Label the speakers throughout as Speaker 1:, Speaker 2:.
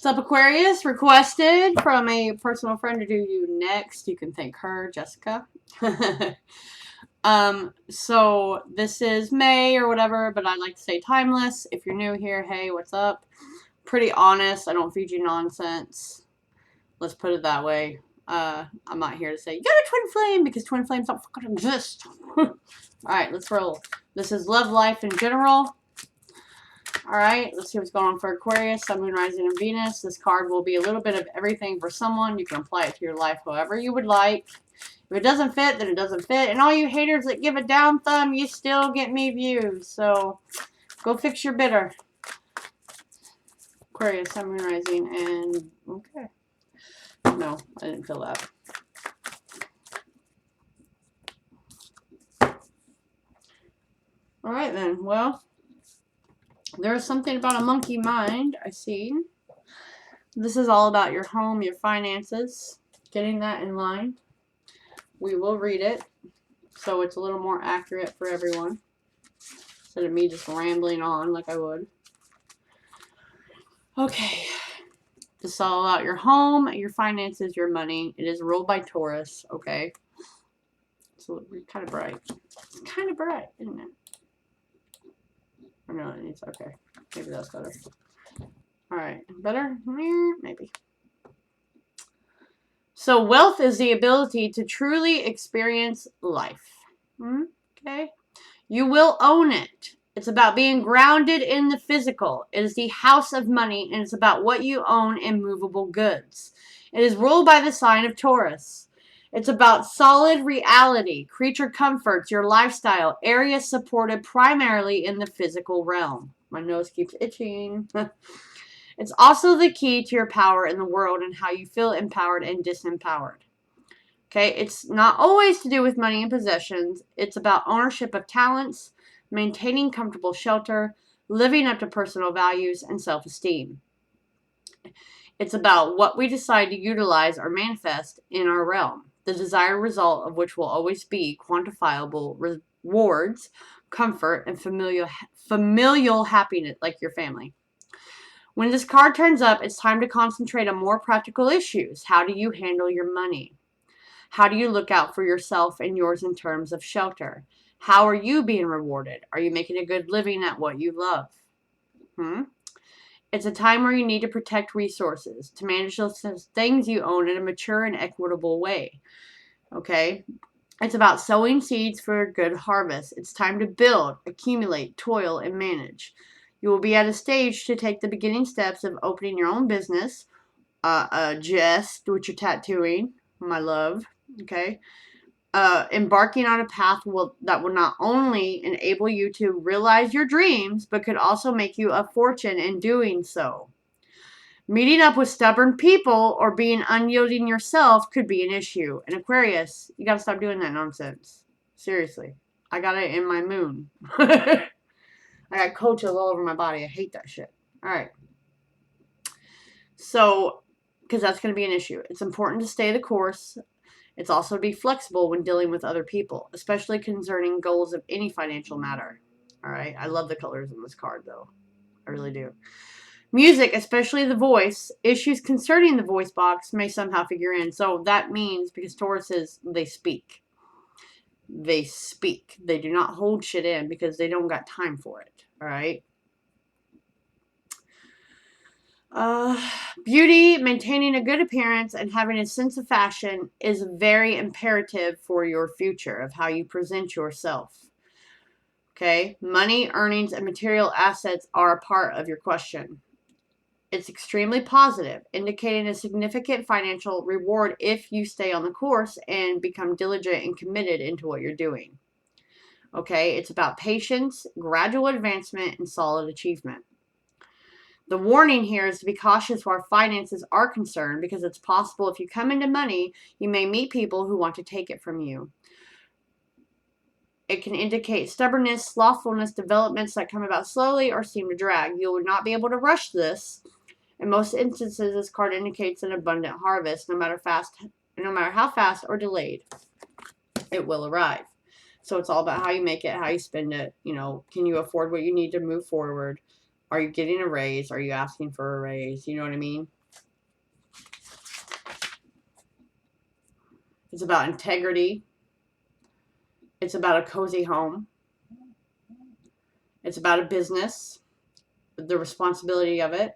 Speaker 1: What's up, Aquarius? Requested from a personal friend to do you next. You can thank her, Jessica. So this is May or whatever, but I like to say timeless. If you're new here, hey, what's up? Pretty honest. I don't feed you nonsense. Let's put it that way. I'm not here to say, you got a twin flame, because twin flames don't fucking exist. Alright, let's roll. This is love life in general. Alright, let's see what's going on for Aquarius, Sun, Moon, Rising, and Venus. This card will be a little bit of everything for someone. You can apply it to your life however you would like. If it doesn't fit, then it doesn't fit. And all you haters that give a down thumb, you still get me views. So, go fix your bitter. Aquarius, Sun, Moon, Rising, and... okay. No, I didn't feel that. Alright then, well... there's something about a monkey mind, I see. This is all about your home, your finances, getting that in line. We will read it, so it's a little more accurate for everyone, instead of me just rambling on like I would. Okay. This is all about your home, your finances, your money. It is ruled by Taurus, okay? So it's kind of bright. It's kind of bright, isn't it? Or no, it's okay. Maybe that's better. Alright, better? Maybe. So, wealth is the ability to truly experience life. Okay? You will own it. It's about being grounded in the physical. It is the house of money, and it's about what you own in movable goods. It is ruled by the sign of Taurus. It's about solid reality, creature comforts, your lifestyle, areas supported primarily in the physical realm. My nose keeps itching. It's also the key to your power in the world and how you feel empowered and disempowered. Okay, it's not always to do with money and possessions. It's about ownership of talents, maintaining comfortable shelter, living up to personal values, and self-esteem. It's about what we decide to utilize or manifest in our realm, the desired result of which will always be quantifiable rewards, comfort, and familial happiness, like your family. When this card turns up, it's time to concentrate on more practical issues. How do you handle your money? How do you look out for yourself and yours in terms of shelter? How are you being rewarded? Are you making a good living at what you love? It's a time where you need to protect resources, to manage those things you own in a mature and equitable way. Okay? It's about sowing seeds for a good harvest. It's time to build, accumulate, toil, and manage. You will be at a stage to take the beginning steps of opening your own business. Jess, which you're tattooing, my love. Okay? Embarking on a path that will not only enable you to realize your dreams, but could also make you a fortune in doing so. Meeting up with stubborn people or being unyielding yourself could be an issue. And Aquarius, you gotta stop doing that nonsense. Seriously. I got it in my moon. I got coaches all over my body. I hate that shit. Alright. So, because that's going to be an issue. It's important to stay the course. It's also to be flexible when dealing with other people, especially concerning goals of any financial matter. Alright. I love the colors in this card, though. I really do. Music, especially the voice, issues concerning the voice box may somehow figure in. So that means, because Tauruses, they speak. They speak. They do not hold shit in because they don't got time for it. Alright? Beauty, maintaining a good appearance, and having a sense of fashion is very imperative for your future of how you present yourself. Okay? Money, earnings, and material assets are a part of your question. It's extremely positive, indicating a significant financial reward if you stay on the course and become diligent and committed into what you're doing. Okay? It's about patience, gradual advancement, and solid achievement. The warning here is to be cautious where finances are concerned, because it's possible if you come into money, you may meet people who want to take it from you. It can indicate stubbornness, slothfulness, developments that come about slowly or seem to drag. You will not be able to rush this. In most instances, this card indicates an abundant harvest, no matter how fast or delayed it will arrive. So it's all about how you make it, how you spend it. You know, can you afford what you need to move forward? Are you getting a raise? Are you asking for a raise? You know what I mean? It's about integrity. It's about a cozy home. It's about a business, the responsibility of it.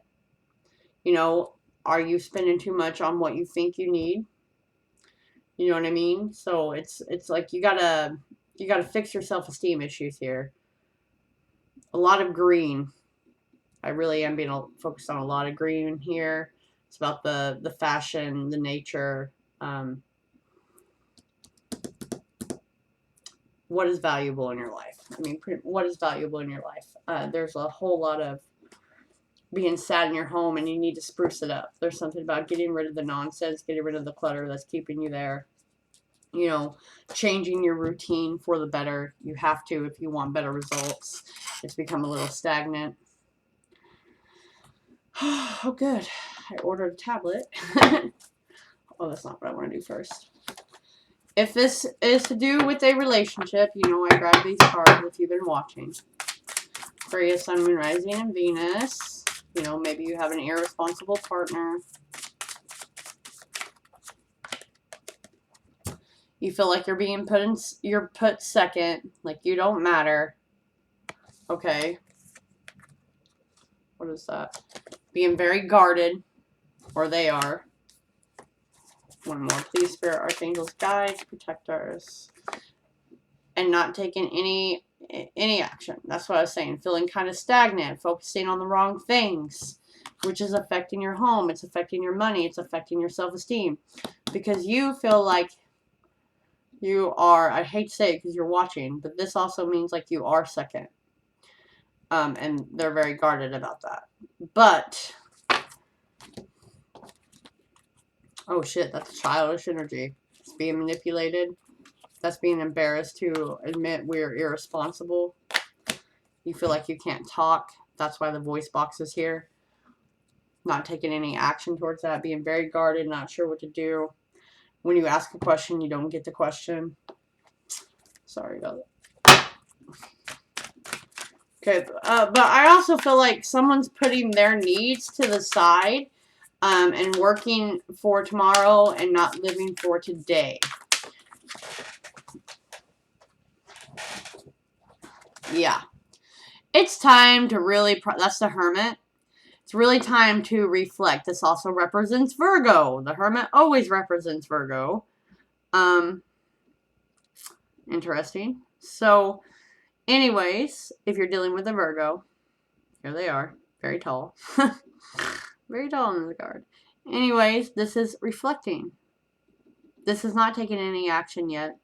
Speaker 1: You know, are you spending too much on what you think you need? You know what I mean? So it's like you gotta fix your self-esteem issues here. A lot of green. I really am being focused on a lot of green here. It's about the fashion, the nature. What is valuable in your life? I mean, what is valuable in your life? There's a whole lot of being sad in your home, and you need to spruce it up. There's something about getting rid of the nonsense, getting rid of the clutter that's keeping you there. You know, changing your routine for the better. You have to if you want better results. It's become a little stagnant. Oh, good. I ordered a tablet. Oh, that's not what I want to do first. If this is to do with a relationship, you know I grabbed these cards if you've been watching. Aquarius, Sun, Moon, Rising, and Venus. You know, maybe you have an irresponsible partner. You feel like you're put second, like you don't matter. Okay. What is that? Being very guarded, or they are. One more, please, Spirit, Archangels, guides, protectors, and not taking any action. That's what I was saying. Feeling kind of stagnant, focusing on the wrong things, which is affecting your home. It's affecting your money. It's affecting your self-esteem, because you feel like you are. I hate to say it because you're watching, but this also means like you are second. And they're very guarded about that. But oh shit, that's childish energy. It's being manipulated. That's being embarrassed to admit we're irresponsible. You feel like you can't talk. That's why the voice box is here. Not taking any action towards that. Being very guarded, not sure what to do. When you ask a question, you don't get the question. Sorry about that. Okay, but I also feel like someone's putting their needs to the side and working for tomorrow and not living for today. Yeah. It's time to really, that's the Hermit. It's really time to reflect. This also represents Virgo. The Hermit always represents Virgo. Interesting. So, anyways, if you're dealing with a Virgo, here they are. Very tall. Very tall in the card. Anyways, this is reflecting. This is not taking any action yet.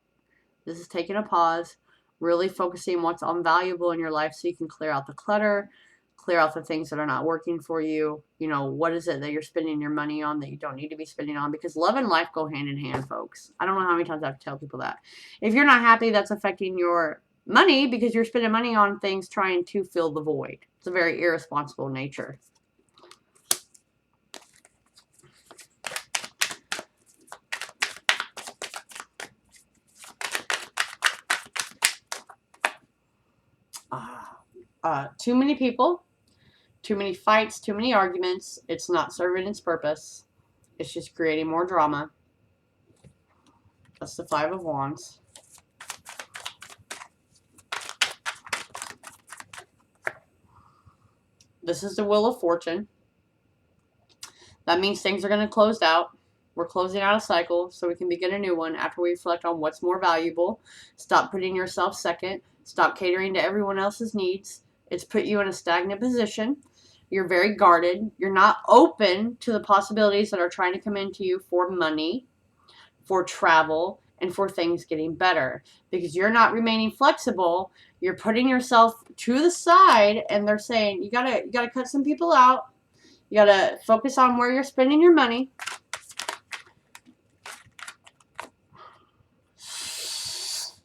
Speaker 1: This is taking a pause. Really focusing what's unvaluable in your life so you can clear out the clutter, clear out the things that are not working for you. You know, what is it that you're spending your money on that you don't need to be spending on? Because love and life go hand in hand, folks. I don't know how many times I have to tell people that. If you're not happy, that's affecting your money because you're spending money on things trying to fill the void. It's a very irresponsible nature. Too many people, too many fights, too many arguments. It's not serving its purpose. It's just creating more drama. That's the Five of Wands. This is the Wheel of Fortune. That means things are going to close out. We're closing out a cycle so we can begin a new one after we reflect on what's more valuable. Stop putting yourself second. Stop catering to everyone else's needs. It's put you in a stagnant position. You're very guarded. You're not open to the possibilities that are trying to come into you for money, for travel, and for things getting better. Because you're not remaining flexible. You're putting yourself to the side, and they're saying you gotta cut some people out. You gotta focus on where you're spending your money.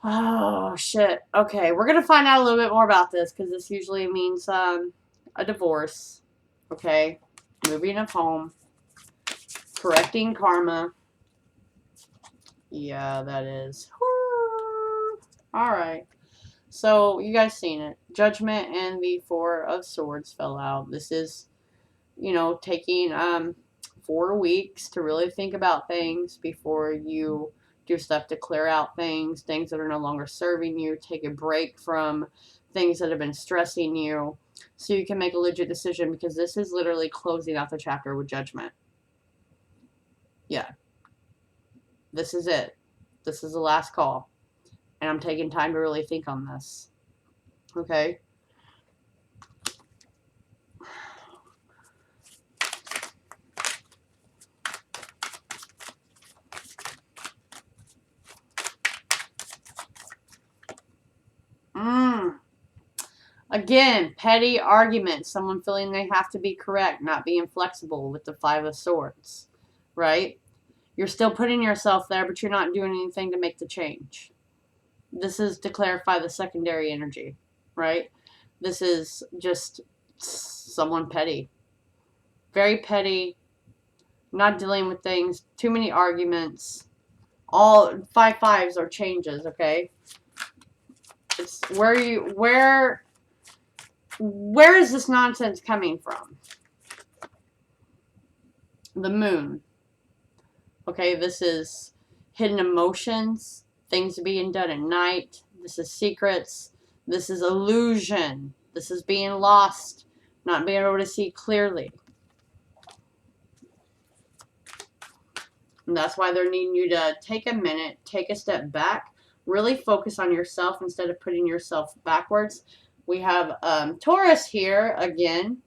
Speaker 1: Oh, shit. Okay, we're going to find out a little bit more about this because this usually means a divorce. Okay, moving of home, correcting karma. Yeah, that is. All right. So, you guys seen it. Judgment and the Four of Swords fell out. This is, taking 4 weeks to really think about things before you do stuff to clear out things that are no longer serving you. Take a break from things that have been stressing you so you can make a legit decision, because this is literally closing out the chapter with Judgment. Yeah. This is it. This is the last call. And I'm taking time to really think on this. Okay? Again, petty arguments. Someone feeling they have to be correct, not being flexible with the Five of Swords. Right? You're still putting yourself there, but you're not doing anything to make the change. This is to clarify the secondary energy. Right? This is just someone petty. Very petty. Not dealing with things. Too many arguments. All 5 5s are changes, okay? It's where is this nonsense coming from? The Moon. Okay, this is hidden emotions, things being done at night. This is secrets. This is illusion. This is being lost, not being able to see clearly. And that's why they're needing you to take a minute, take a step back, really focus on yourself instead of putting yourself backwards. We have Taurus here again,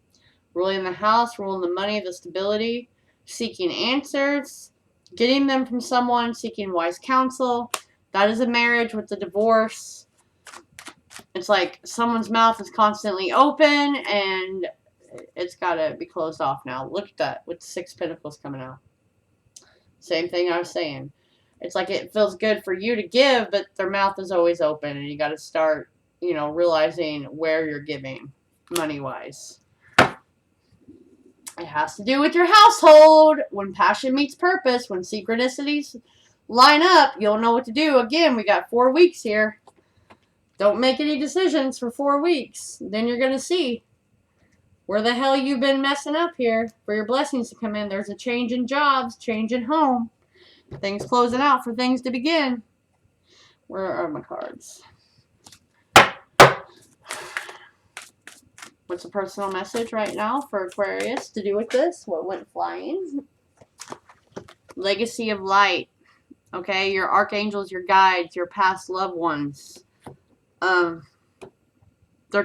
Speaker 1: ruling the house, ruling the money, the stability, seeking answers, getting them from someone, seeking wise counsel. That is a marriage with the divorce. It's like someone's mouth is constantly open and it's got to be closed off now. Look at that with 6 Pentacles coming out. Same thing I was saying. It's like it feels good for you to give, but their mouth is always open, and you got to start, realizing where you're giving money-wise. It has to do with your household. When passion meets purpose, when synchronicities line up, you'll know what to do. Again, we got 4 weeks here. Don't make any decisions for 4 weeks. Then you're going to see where the hell you've been messing up here for your blessings to come in. There's a change in jobs, change in home. Things closing out for things to begin. Where are my cards? What's a personal message right now for Aquarius to do with this? What went flying? Legacy of light. Okay, your archangels, your guides, your past loved ones. They're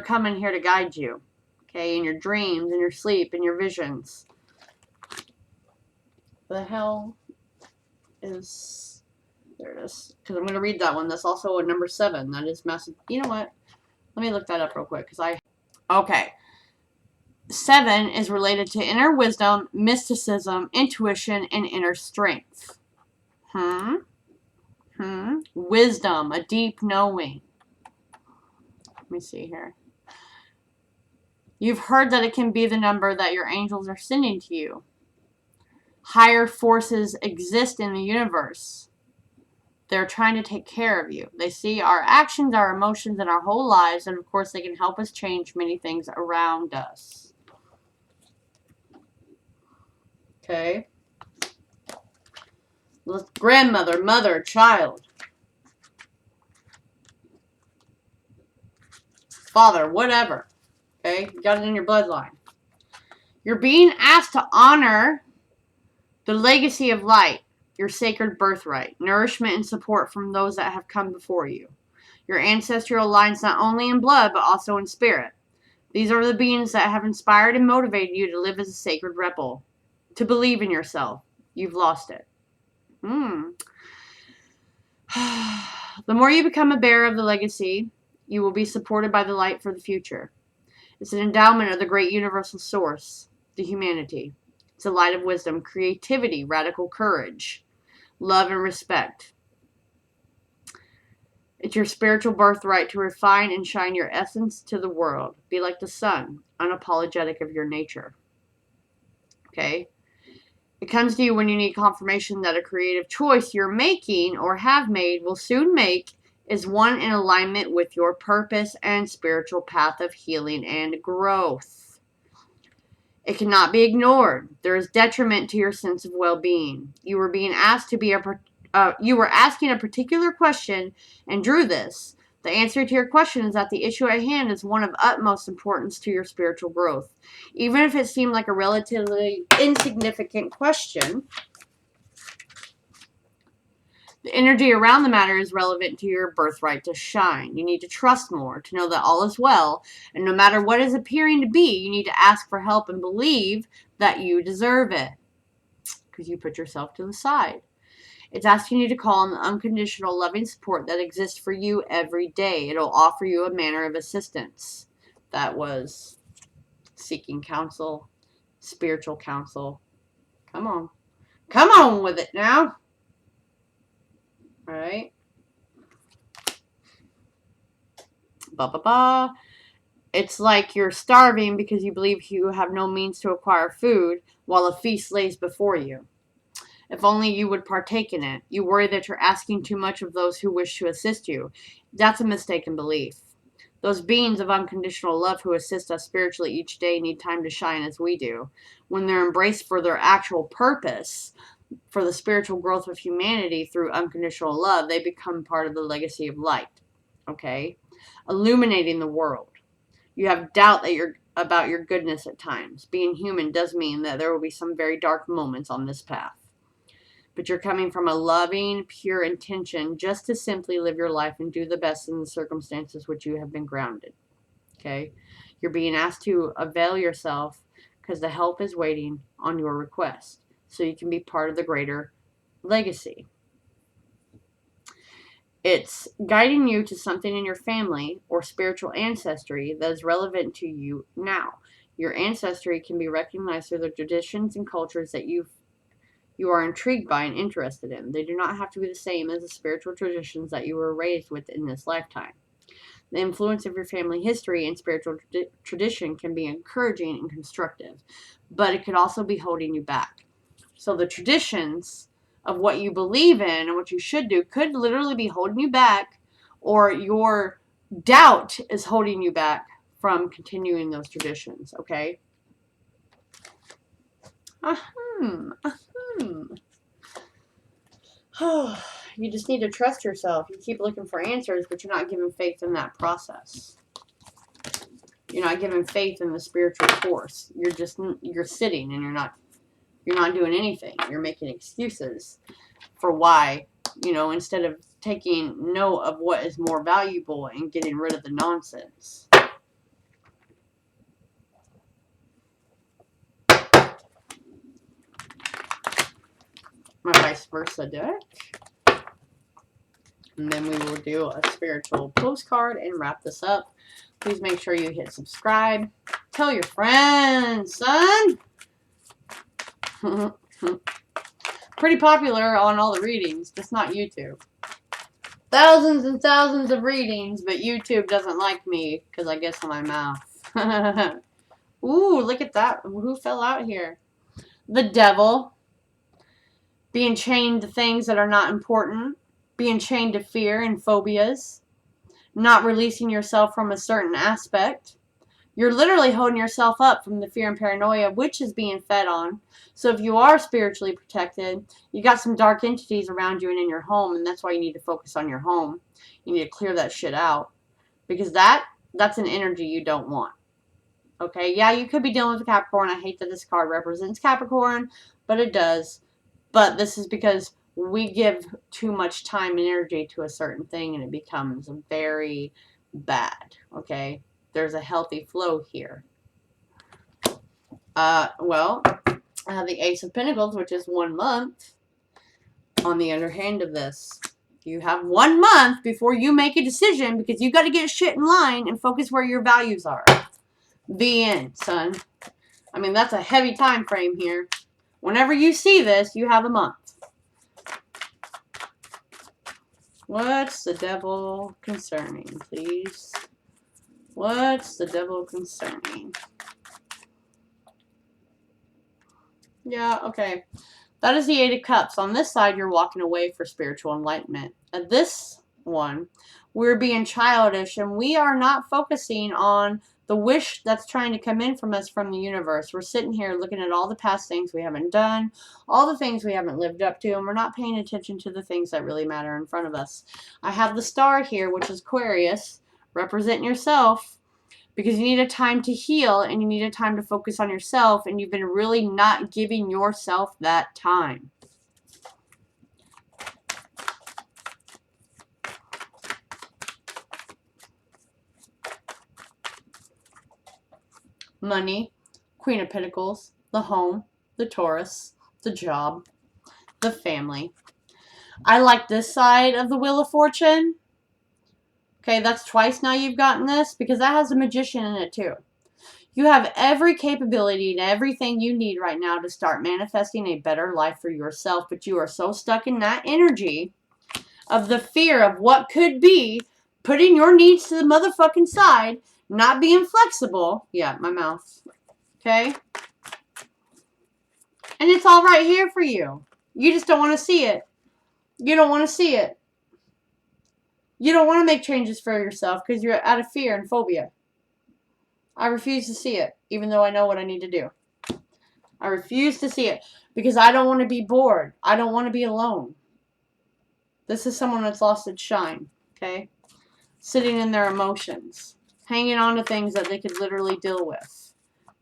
Speaker 1: coming here to guide you. Okay, in your dreams, in your sleep, in your visions. The hell is... There it is. Because I'm going to read that one. That's also a number 7. That is massive. You know what? Let me look that up real quick. Okay. 7 is related to inner wisdom, mysticism, intuition, and inner strength. Wisdom, a deep knowing. Let me see here. You've heard that it can be the number that your angels are sending to you. Higher forces exist in the universe. They're trying to take care of you. They see our actions, our emotions, and our whole lives, and of course they can help us change many things around us. Okay. Grandmother, mother, child. Father, whatever. Okay, you got it in your bloodline. You're being asked to honor the legacy of light, your sacred birthright, nourishment and support from those that have come before you. Your ancestral lines not only in blood, but also in spirit. These are the beings that have inspired and motivated you to live as a sacred rebel, to believe in yourself. You've lost it. The more you become a bearer of the legacy, you will be supported by the light for the future. It's an endowment of the great universal source, the humanity. It's a light of wisdom, creativity, radical courage, love, and respect. It's your spiritual birthright to refine and shine your essence to the world. Be like the sun, unapologetic of your nature. Okay? It comes to you when you need confirmation that a creative choice you're making or have made will soon make is one in alignment with your purpose and spiritual path of healing and growth. It cannot be ignored. There is detriment to your sense of well-being. You were being asked to be you were asking a particular question and drew this. The answer to your question is that the issue at hand is one of utmost importance to your spiritual growth. Even if it seemed like a relatively insignificant question, the energy around the matter is relevant to your birthright to shine. You need to trust more, to know that all is well, and no matter what is appearing to be, you need to ask for help and believe that you deserve it, because you put yourself to the side. It's asking you to call on the unconditional loving support that exists for you every day. It'll offer you a manner of assistance. That was seeking counsel, spiritual counsel. Come on. Come on with it now. All right. Ba-ba-ba. It's like you're starving because you believe you have no means to acquire food while a feast lays before you. If only you would partake in it. You worry that you're asking too much of those who wish to assist you. That's a mistaken belief. Those beings of unconditional love who assist us spiritually each day need time to shine as we do. When they're embraced for their actual purpose, for the spiritual growth of humanity through unconditional love, they become part of the legacy of light. Okay? Illuminating the world. You have doubt that about your goodness at times. Being human does mean that there will be some very dark moments on this path. But you're coming from a loving, pure intention just to simply live your life and do the best in the circumstances which you have been grounded. Okay? You're being asked to avail yourself because the help is waiting on your request so you can be part of the greater legacy. It's guiding you to something in your family or spiritual ancestry that is relevant to you now. Your ancestry can be recognized through the traditions and cultures that you are intrigued by and interested in. They do not have to be the same as the spiritual traditions that you were raised with in this lifetime. The influence of your family history and spiritual tradition can be encouraging and constructive, but it could also be holding you back. So the traditions of what you believe in and what you should do could literally be holding you back, or your doubt is holding you back from continuing those traditions, okay? You just need to trust yourself. You keep looking for answers, but you're not giving faith in that process. You're not giving faith in the spiritual force. You're sitting and you're not doing anything. You're making excuses for why, instead of taking note of what is more valuable and getting rid of the nonsense. My vice versa deck. And then we will do a spiritual postcard and wrap this up. Please make sure you hit subscribe. Tell your friends, son. Pretty popular on all the readings, just not YouTube. Thousands and thousands of readings, but YouTube doesn't like me because I guess of my mouth. Ooh, look at that. Who fell out here? The devil. Being chained to things that are not important. Being chained to fear and phobias. Not releasing yourself from a certain aspect. You're literally holding yourself up from the fear and paranoia, which is being fed on. So if you are spiritually protected, you got some dark entities around you and in your home, and that's why you need to focus on your home. You need to clear that shit out. Because that's an energy you don't want. Okay, yeah, you could be dealing with a Capricorn. I hate that this card represents Capricorn, but it does. But this is because we give too much time and energy to a certain thing, and it becomes very bad. Okay, there's a healthy flow here. Well, I have the Ace of Pentacles, which is 1 month. On the other hand of this, you have 1 month before you make a decision, because you got to get shit in line and focus where your values are. The end, son. I mean, that's a heavy time frame here. Whenever you see this, you have a month. What's the devil concerning, please? What's the devil concerning? Yeah, okay. That is the 8 of Cups. On this side, you're walking away for spiritual enlightenment. At this one. We're being childish, and we are not focusing on the wish that's trying to come in from us from the universe. We're sitting here looking at all the past things we haven't done, all the things we haven't lived up to, and we're not paying attention to the things that really matter in front of us. I have the star here, which is Aquarius, representing yourself, because you need a time to heal and you need a time to focus on yourself, and you've been really not giving yourself that time. Money, Queen of Pentacles, the home, the Taurus, the job, the family. I like this side of the Wheel of Fortune. Okay, that's twice now you've gotten this, because that has a Magician in it too. You have every capability and everything you need right now to start manifesting a better life for yourself, but you are so stuck in that energy of the fear of what could be, putting your needs to the motherfucking side, not being flexible. Yeah, my mouth. Okay? And it's all right here for you. You just don't want to see it. You don't want to see it. You don't want to make changes for yourself because you're out of fear and phobia. I refuse to see it, even though I know what I need to do. I refuse to see it because I don't want to be bored. I don't want to be alone. This is someone that's lost its shine, okay? Sitting in their emotions. Hanging on to things that they could literally deal with.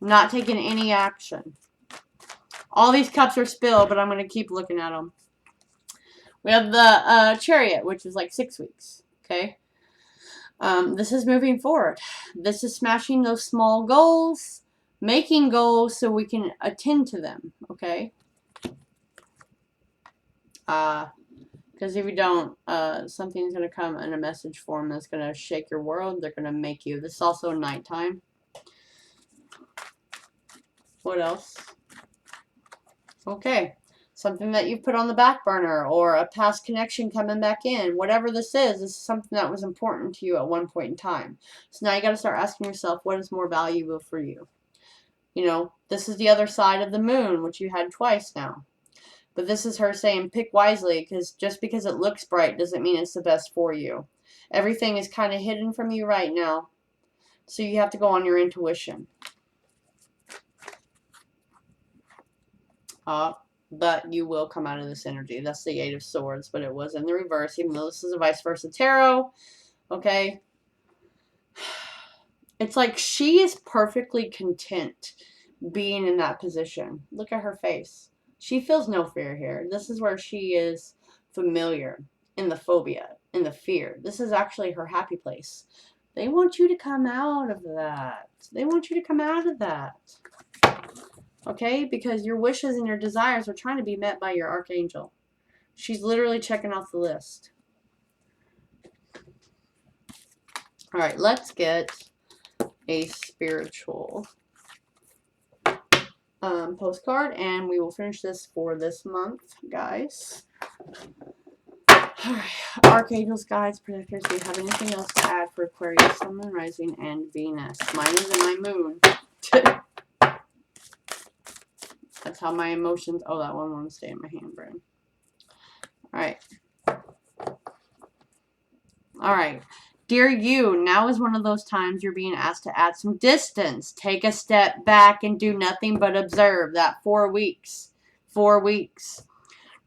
Speaker 1: Not taking any action. All these cups are spilled, but I'm going to keep looking at them. We have the Chariot, which is like 6 weeks, okay? This is moving forward. This is smashing those small goals, making goals so we can attend to them, okay? Because if you don't, something's going to come in a message form that's going to shake your world. They're going to make you. This is also nighttime. What else? Okay. Something that you've put on the back burner, or a past connection coming back in. Whatever this is something that was important to you at one point in time. So now you got to start asking yourself, what is more valuable for you? You know, this is the other side of the moon, which you had twice now. But this is her saying, pick wisely, because just because it looks bright doesn't mean it's the best for you. Everything is kind of hidden from you right now. So you have to go on your intuition. But you will come out of this energy. That's the 8 of Swords, but it was in the reverse, even though this is a vice versa tarot. Okay? It's like she is perfectly content being in that position. Look at her face. She feels no fear here. This is where she is familiar, in the phobia, in the fear. This is actually her happy place. They want you to come out of that. They want you to come out of that. Okay? Because your wishes and your desires are trying to be met by your archangel. She's literally checking off the list. Alright, let's get a spiritual postcard, and we will finish this for this month, guys. Alright, archangels, guides, protectors, do you have anything else to add for Aquarius, Sun, Moon, Rising, and Venus? Mine is in my moon. That's how my emotions... Oh, that one wants to stay in my hand, Brian. Alright. Alright. Dear you, now is one of those times you're being asked to add some distance. Take a step back and do nothing but observe. That 4 weeks. 4 weeks.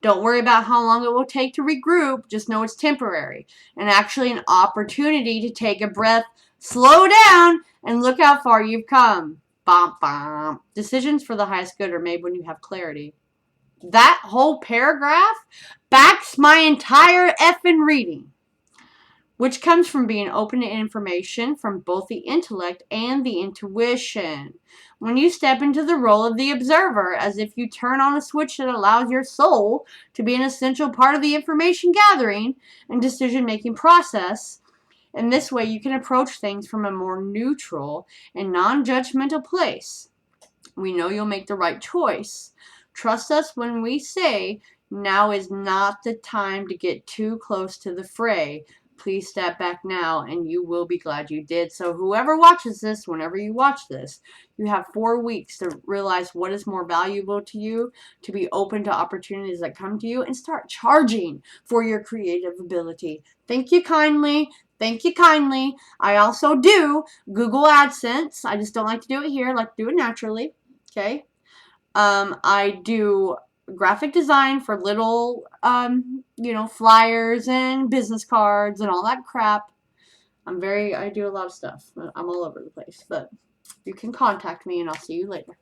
Speaker 1: Don't worry about how long it will take to regroup. Just know it's temporary. And actually an opportunity to take a breath, slow down, and look how far you've come. Bom, bom. Decisions for the highest good are made when you have clarity. That whole paragraph backs my entire effing reading, which comes from being open to information from both the intellect and the intuition. When you step into the role of the observer, as if you turn on a switch that allows your soul to be an essential part of the information gathering and decision-making process, in this way you can approach things from a more neutral and non-judgmental place. We know you'll make the right choice. Trust us when we say now is not the time to get too close to the fray. please step back now, and you will be glad you did. So whoever watches this, whenever you watch this, you have 4 weeks to realize what is more valuable to you, to be open to opportunities that come to you, and start charging for your creative ability. Thank you kindly. Thank you kindly. I also do Google AdSense. I just don't like to do it here. I like to do it naturally. Okay. I do graphic design for little, flyers and business cards and all that crap. I do a lot of stuff. I'm all over the place, but you can contact me and I'll see you later.